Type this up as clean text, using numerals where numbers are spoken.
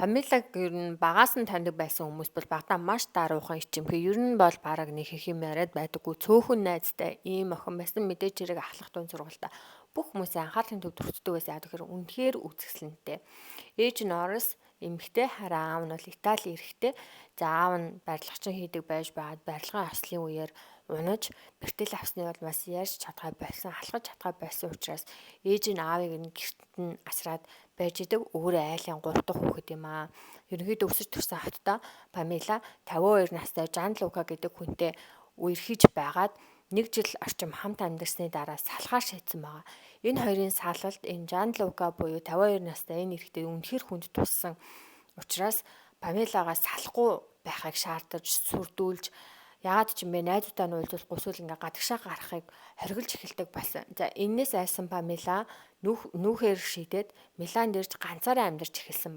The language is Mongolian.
Памелаг ер нь багаас нь таньдаг байсан хүмүүс бол багадаа маш даруухан ичимхий. Ер нь бол бараг нэг их юм яриад байдаггүй. Цөөхөн найзтай ийм охин байсан мэдээж хэрэг ахлах туйн сургуультай бүх хүмүүсийн анхаарлын төвд өртдөг байсан. Яг тэгэхээр үнэхээр үзэсгэлэнтэй. Ээж нь Орос, эмэгтэй хараа аав нь бол Итали эрэхтэй. За аав нь барилгачин хийдэг байж байгаад барилгын ослын үеэр унаж бэртэл авсны бол бас ярьж чадхай байсан, алхаж чадхай байсан учраас ээж нь аавыг нь гэрт нь асраад байж идэг. Өөрөө айлын 3 дахь хүүхэд юм аа. Ерөнхийдөө өсөж төрсэн хоттой Памела 52 настай Жан Лука гэдэг хүнтэй үерхэж байгаад 1 жил орчим хамт амьдарсны дараа салахаар шийдсэн байгаа. Энэ хоёрын салалт энэ Жан Лука буюу 52 настай энэ эрэгтэй үнэхээр хүнд туссан учраас Памелагаас салахгүй байхыг шаардаж сүрдүүлж яагаад ч юм бэ найзуудаа нь уулзуулахгүй эсвэл ингээ гадагшаа гарахыг хоригдж эхэлдэг болсон. За энээс айсан Памела нүүхээр шийдээд Миланд ирж ганцаараа амьдарч эхэлсэн